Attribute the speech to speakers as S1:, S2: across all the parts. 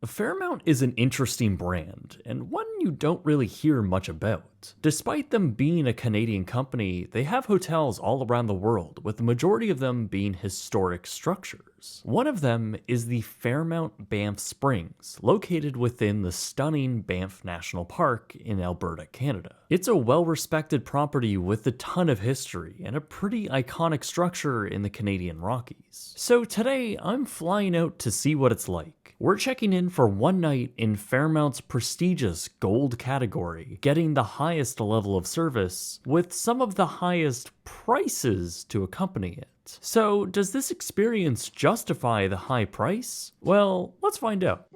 S1: Fairmont is an interesting brand, and one you don't really hear much about. Despite them being a Canadian company, they have hotels all around the world, with the majority of them being historic structures. One of them is the Fairmont Banff Springs, located within the stunning Banff National Park in Alberta, Canada. It's a well-respected property with a ton of history and a pretty iconic structure in the Canadian Rockies. So today, I'm flying out to see what it's like. We're checking in for one night in Fairmont's prestigious gold category, getting the highest level of service with some of the highest prices to accompany it. So, does this experience justify the high price? Well, let's find out.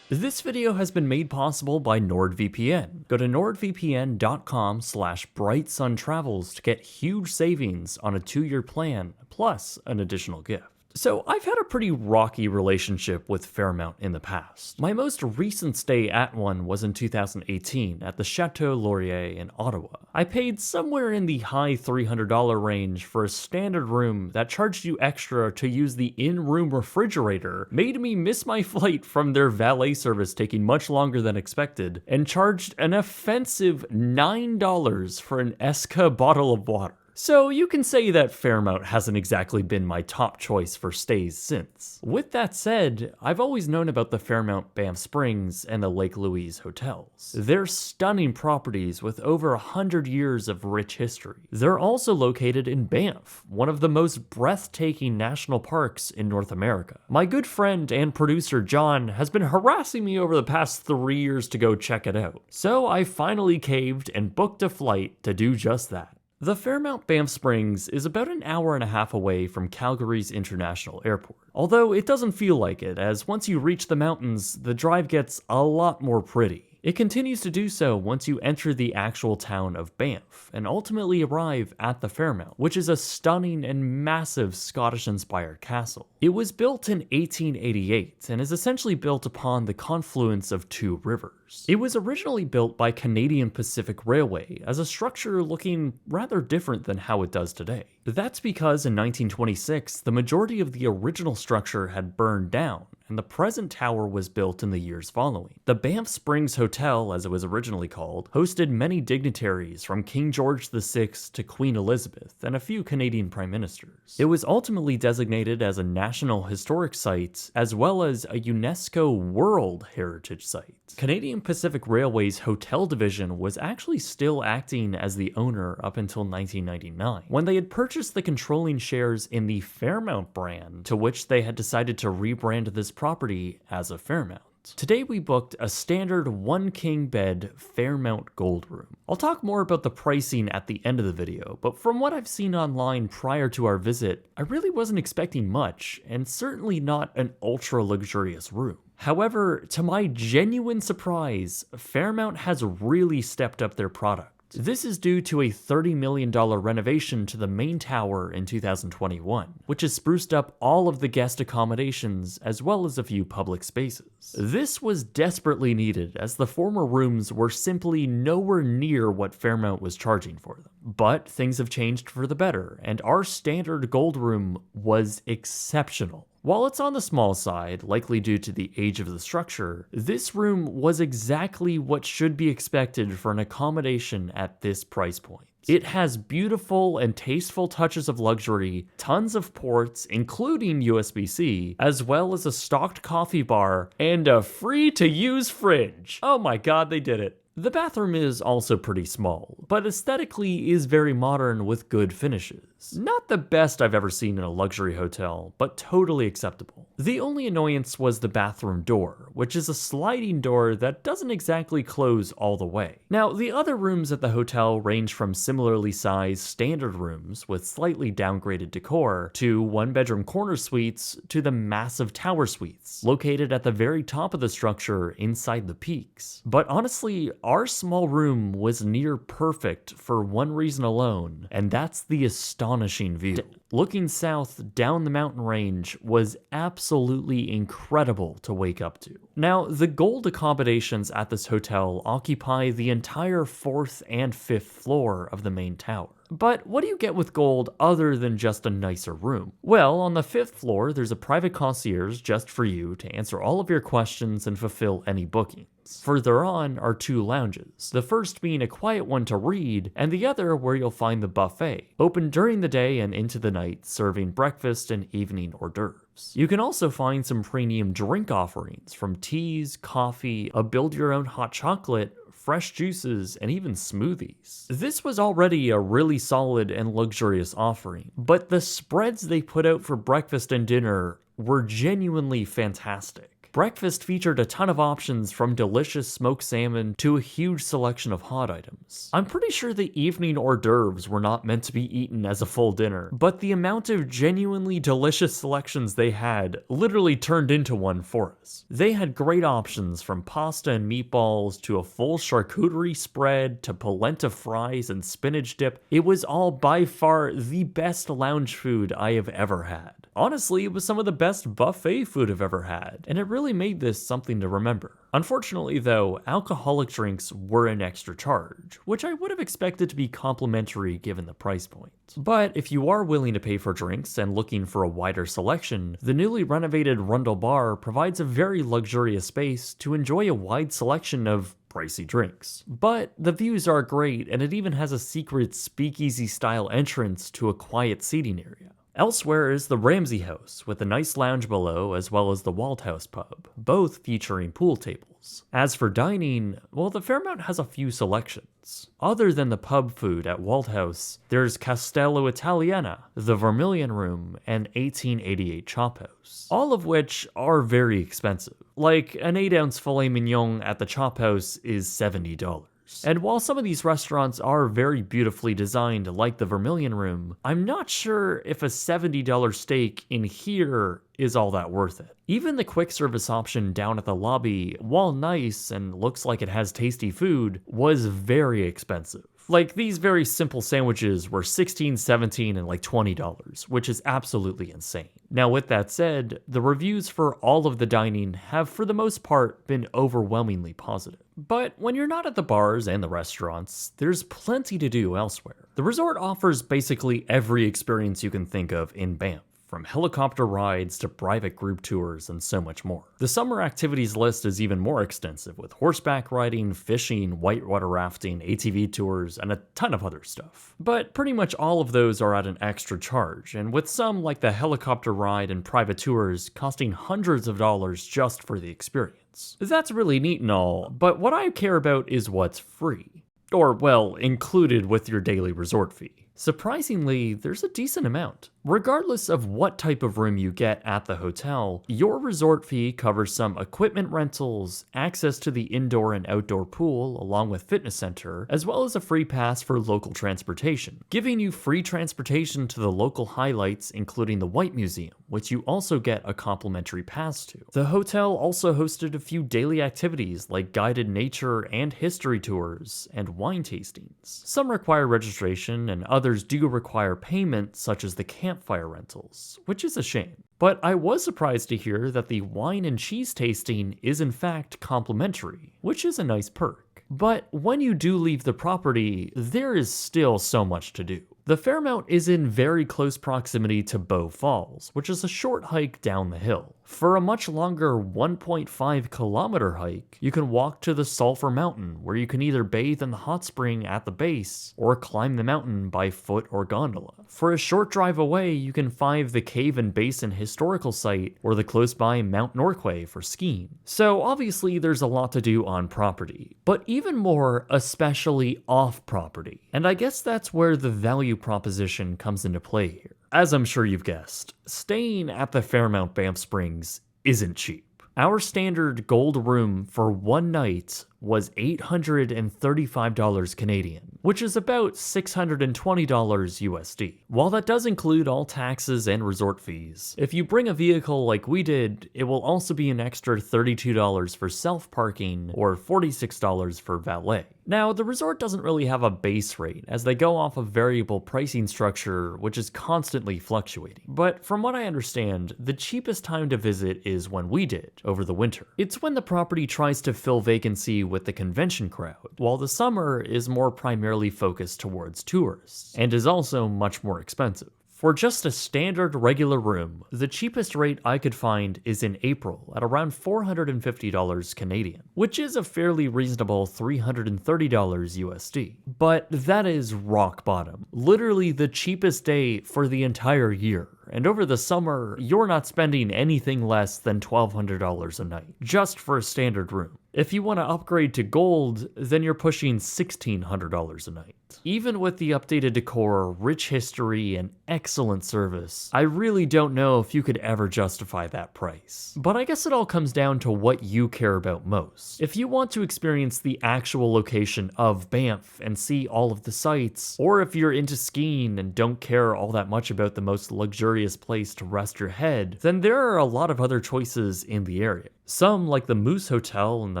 S1: This video has been made possible by NordVPN. Go to nordvpn.com/brightsuntravels to get huge savings on a 2-year plan, plus an additional gift. So I've had a pretty rocky relationship with Fairmont in the past. My most recent stay at one was in 2018 at the Chateau Laurier in Ottawa. I paid somewhere in the high $300 range for a standard room that charged you extra to use the in-room refrigerator, made me miss my flight from their valet service taking much longer than expected, and charged an offensive $9 for an Esca bottle of water. So you can say that Fairmont hasn't exactly been my top choice for stays since. With that said, I've always known about the Fairmont Banff Springs and the Lake Louise hotels. They're stunning properties with over 100 years of rich history. They're also located in Banff, one of the most breathtaking national parks in North America. My good friend and producer John has been harassing me over the past 3 years to go check it out. So I finally caved and booked a flight to do just that. The Fairmont Banff Springs is about an hour and a half away from Calgary's International Airport. Although it doesn't feel like it, as once you reach the mountains, the drive gets a lot more pretty. It continues to do so once you enter the actual town of Banff, and ultimately arrive at the Fairmont, which is a stunning and massive Scottish-inspired castle. It was built in 1888, and is essentially built upon the confluence of two rivers. It was originally built by Canadian Pacific Railway as a structure looking rather different than how it does today. That's because in 1926, the majority of the original structure had burned down, and the present tower was built in the years following. The Banff Springs Hotel, as it was originally called, hosted many dignitaries from King George VI to Queen Elizabeth and a few Canadian prime ministers. It was ultimately designated as a National Historic Site as well as a UNESCO World Heritage Site. Canadian Pacific Railway's hotel division was actually still acting as the owner up until 1999, when they had purchased the controlling shares in the Fairmont brand, to which they had decided to rebrand this property as a Fairmont. Today we booked a standard one king bed Fairmont Gold Room. I'll talk more about the pricing at the end of the video, but from what I've seen online prior to our visit, I really wasn't expecting much, and certainly not an ultra luxurious room. However, to my genuine surprise, Fairmont has really stepped up their product. This is due to a $30 million renovation to the main tower in 2021, which has spruced up all of the guest accommodations as well as a few public spaces. This was desperately needed, as the former rooms were simply nowhere near what Fairmont was charging for them. But things have changed for the better, and our standard gold room was exceptional. While it's on the small side, likely due to the age of the structure, this room was exactly what should be expected for an accommodation at this price point. It has beautiful and tasteful touches of luxury, tons of ports, including USB-C, as well as a stocked coffee bar, and a free-to-use fridge. Oh my god, they did it. The bathroom is also pretty small, but aesthetically is very modern with good finishes. Not the best I've ever seen in a luxury hotel, but totally acceptable. The only annoyance was the bathroom door, which is a sliding door that doesn't exactly close all the way. Now, the other rooms at the hotel range from similarly sized standard rooms with slightly downgraded decor to one-bedroom corner suites to the massive tower suites, located at the very top of the structure inside the peaks. But honestly, our small room was near perfect for one reason alone, and that's the astonishing view. looking south down the mountain range was absolutely incredible to wake up to. Now, the gold accommodations at this hotel occupy the entire 4th and 5th floor of the main tower. But what do you get with gold other than just a nicer room? Well, on the 5th floor, there's a private concierge just for you to answer all of your questions and fulfill any bookings. Further on are 2 lounges, the first being a quiet one to read, and the other where you'll find the buffet, open during the day and into the night, serving breakfast and evening hors d'oeuvres. You can also find some premium drink offerings from teas, coffee, a build-your-own hot chocolate, fresh juices, and even smoothies. This was already a really solid and luxurious offering, but the spreads they put out for breakfast and dinner were genuinely fantastic. Breakfast featured a ton of options from delicious smoked salmon to a huge selection of hot items. I'm pretty sure the evening hors d'oeuvres were not meant to be eaten as a full dinner, but the amount of genuinely delicious selections they had literally turned into one for us. They had great options from pasta and meatballs to a full charcuterie spread to polenta fries and spinach dip. It was all by far the best lounge food I have ever had. Honestly, it was some of the best buffet food I've ever had, and it really made this something to remember. Unfortunately though, alcoholic drinks were an extra charge, which I would have expected to be complimentary given the price point. But if you are willing to pay for drinks and looking for a wider selection, the newly renovated Rundle Bar provides a very luxurious space to enjoy a wide selection of pricey drinks. But the views are great, and it even has a secret speakeasy style entrance to a quiet seating area. Elsewhere is the Ramsey House, with a nice lounge below, as well as the Walt House pub, both featuring pool tables. As for dining, well, the Fairmont has a few selections. Other than the pub food at Walt House, there's Castello Italiana, the Vermilion Room, and 1888 Chop House, all of which are very expensive. Like, an 8-ounce filet mignon at the Chop House is $70. And while some of these restaurants are very beautifully designed like the Vermilion Room, I'm not sure if a $70 steak in here is all that worth it. Even the quick service option down at the lobby, while nice and looks like it has tasty food, was very expensive. Like, these very simple sandwiches were $16, $17, and like $20, which is absolutely insane. Now with that said, the reviews for all of the dining have for the most part been overwhelmingly positive. But when you're not at the bars and the restaurants, there's plenty to do elsewhere. The resort offers basically every experience you can think of in Banff, from helicopter rides to private group tours and so much more. The summer activities list is even more extensive, with horseback riding, fishing, whitewater rafting, ATV tours, and a ton of other stuff. But pretty much all of those are at an extra charge, and with some like the helicopter ride and private tours costing hundreds of dollars just for the experience. That's really neat and all, but what I care about is what's free. Or, well, included with your daily resort fee. Surprisingly, there's a decent amount. Regardless of what type of room you get at the hotel, your resort fee covers some equipment rentals, access to the indoor and outdoor pool along with fitness center, as well as a free pass for local transportation, giving you free transportation to the local highlights including the White Museum, which you also get a complimentary pass to. The hotel also hosted a few daily activities like guided nature and history tours and wine tastings. Some require registration and others do require payment, such as the campfire rentals, which is a shame. But I was surprised to hear that the wine and cheese tasting is in fact complimentary, which is a nice perk. But when you do leave the property, there is still so much to do. The Fairmont is in very close proximity to Bow Falls, which is a short hike down the hill. For a much longer 1.5 kilometer hike, you can walk to the Sulphur Mountain, where you can either bathe in the hot spring at the base, or climb the mountain by foot or gondola. For a short drive away, you can find the Cave and Basin Historical Site, or the close by Mount Norquay for skiing. So obviously there's a lot to do on property, but even more, especially off property. And I guess that's where the value proposition comes into play here. As I'm sure you've guessed, staying at the Fairmont Banff Springs isn't cheap. Our standard gold room for one night was $835 Canadian, which is about $620 USD. While that does include all taxes and resort fees, if you bring a vehicle like we did, it will also be an extra $32 for self-parking or $46 for valet. Now, the resort doesn't really have a base rate, as they go off a variable pricing structure which is constantly fluctuating. But from what I understand, the cheapest time to visit is when we did, over the winter. It's when the property tries to fill vacancy with the convention crowd, while the summer is more primarily focused towards tourists, and is also much more expensive. For just a standard regular room, the cheapest rate I could find is in April at around $450 Canadian, which is a fairly reasonable $330 USD. But that is rock bottom, literally the cheapest day for the entire year. And over the summer, you're not spending anything less than $1,200 a night, just for a standard room. If you want to upgrade to gold, then you're pushing $1,600 a night. Even with the updated decor, rich history, and excellent service, I really don't know if you could ever justify that price. But I guess it all comes down to what you care about most. If you want to experience the actual location of Banff and see all of the sights, or if you're into skiing and don't care all that much about the most luxurious place to rest your head, then there are a lot of other choices in the area. Some, like the Moose Hotel and the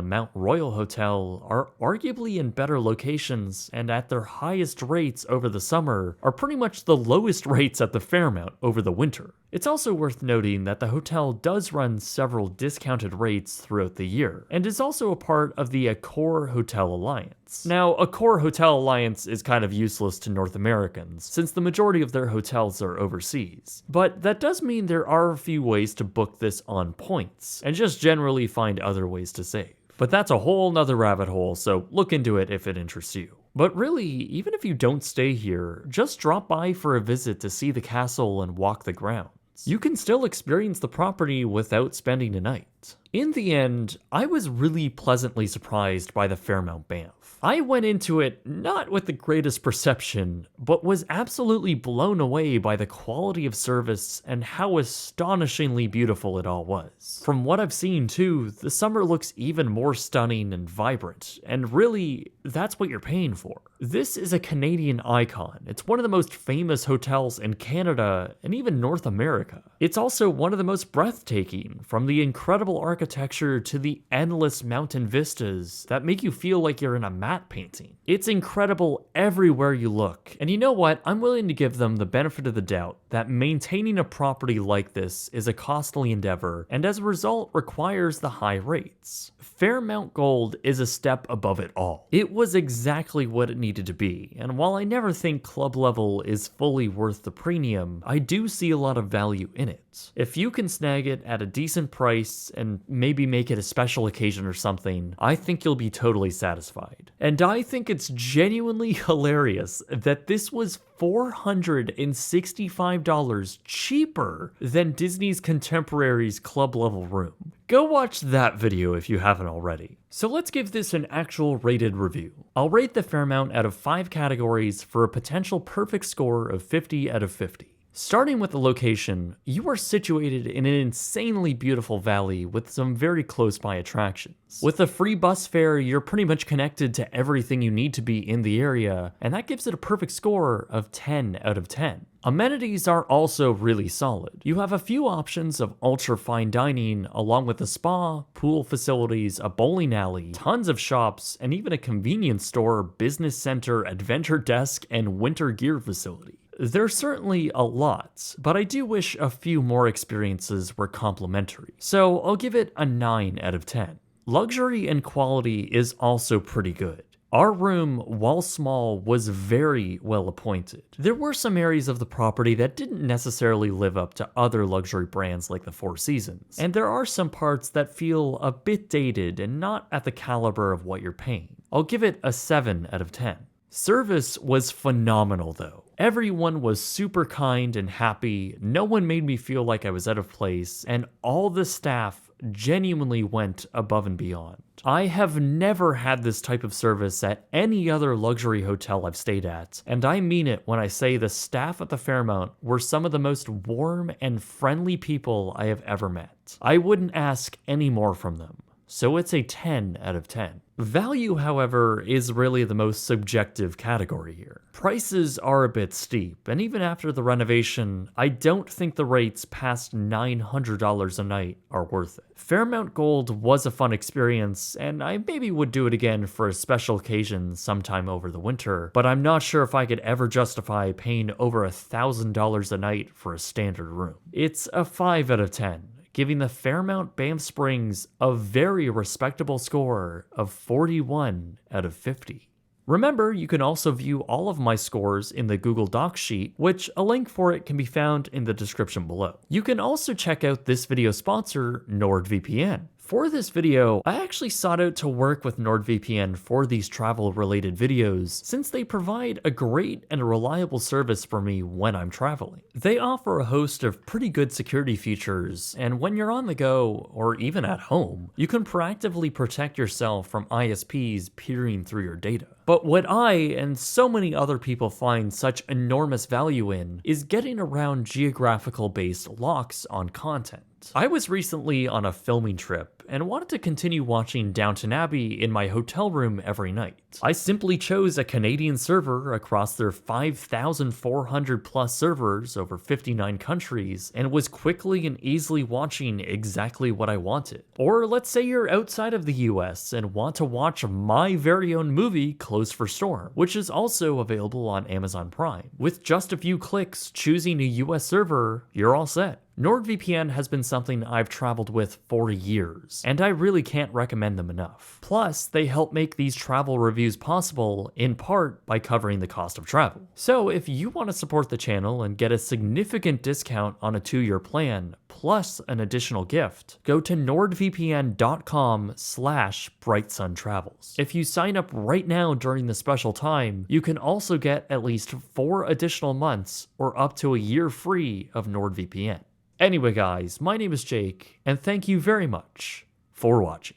S1: Mount Royal Hotel, are arguably in better locations and at their highest rates over the summer are pretty much the lowest rates at the Fairmont over the winter. It's also worth noting that the hotel does run several discounted rates throughout the year, and is also a part of the Accor Hotel Alliance. Now, Accor Hotel Alliance is kind of useless to North Americans, since the majority of their hotels are overseas. But that does mean there are a few ways to book this on points, and just generally find other ways to save. But that's a whole nother rabbit hole, so look into it if it interests you. But really, even if you don't stay here, just drop by for a visit to see the castle and walk the grounds. You can still experience the property without spending a night. In the end, I was really pleasantly surprised by the Fairmont Banff. I went into it not with the greatest perception, but was absolutely blown away by the quality of service and how astonishingly beautiful it all was. From what I've seen too, the summer looks even more stunning and vibrant, and really, that's what you're paying for. This is a Canadian icon. It's one of the most famous hotels in Canada and even North America. It's also one of the most breathtaking, from the incredible architecture to the endless mountain vistas that make you feel like you're in a matte painting. It's incredible everywhere you look. And you know what? I'm willing to give them the benefit of the doubt that maintaining a property like this is a costly endeavor, and as a result requires the high rates. Fairmont Gold is a step above it all. It was exactly what it needed to be, and while I never think club level is fully worth the premium, I do see a lot of value in it. If you can snag it at a decent price and maybe make it a special occasion or something, I think you'll be totally satisfied. And I think it's genuinely hilarious that this was $465 cheaper than Disney's Contemporary's club level room. Go watch that video if you haven't already. So let's give this an actual rated review. I'll rate the Fairmont out of 5 categories for a potential perfect score of 50 out of 50. Starting with the location, you are situated in an insanely beautiful valley with some very close by attractions. With a free bus fare, you're pretty much connected to everything you need to be in the area, and that gives it a perfect score of 10 out of 10. Amenities are also really solid. You have a few options of ultra fine dining, along with a spa, pool facilities, a bowling alley, tons of shops, and even a convenience store, business center, adventure desk, and winter gear facility. There's certainly a lot, but I do wish a few more experiences were complimentary, so I'll give it a 9 out of 10. Luxury and quality is also pretty good. Our room, while small, was very well appointed. There were some areas of the property that didn't necessarily live up to other luxury brands like the Four Seasons, and there are some parts that feel a bit dated and not at the caliber of what you're paying. I'll give it a 7 out of 10. Service was phenomenal though. Everyone was super kind and happy, no one made me feel like I was out of place, and all the staff genuinely went above and beyond. I have never had this type of service at any other luxury hotel I've stayed at, and I mean it when I say the staff at the Fairmont were some of the most warm and friendly people I have ever met. I wouldn't ask any more from them. so it's a 10 out of 10. Value, however, is really the most subjective category here. Prices are a bit steep, and even after the renovation, I don't think the rates past $900 a night are worth it. Fairmont Gold was a fun experience, and I maybe would do it again for a special occasion sometime over the winter, but I'm not sure if I could ever justify paying over $1,000 a night for a standard room. It's a 5 out of 10. Giving the Fairmont Banff Springs a very respectable score of 41 out of 50. Remember, you can also view all of my scores in the Google Docs sheet, which a link for it can be found in the description below. You can also check out this video's sponsor, NordVPN. For this video, I actually sought out to work with NordVPN for these travel-related videos, since they provide a great and reliable service for me when I'm traveling. They offer a host of pretty good security features, and when you're on the go, or even at home, you can proactively protect yourself from ISPs peering through your data. But what I and so many other people find such enormous value in is getting around geographical-based locks on content. I was recently on a filming trip and wanted to continue watching Downton Abbey in my hotel room every night. I simply chose a Canadian server across their 5,400 plus servers over 59 countries and was quickly and easily watching exactly what I wanted. Or let's say you're outside of the US and want to watch my very own movie Closed for Storm, which is also available on Amazon Prime. With just a few clicks choosing a US server, you're all set. NordVPN has been something I've traveled with for years, and I really can't recommend them enough. Plus, they help make these travel reviews possible, in part by covering the cost of travel. So if you want to support the channel and get a significant discount on a 2-year plan, plus an additional gift, go to nordvpn.com/brightsuntravels. If you sign up right now during the special time, you can also get at least 4 additional months or up to a year free of NordVPN. Anyway guys, my name is Jake, and thank you very much for watching.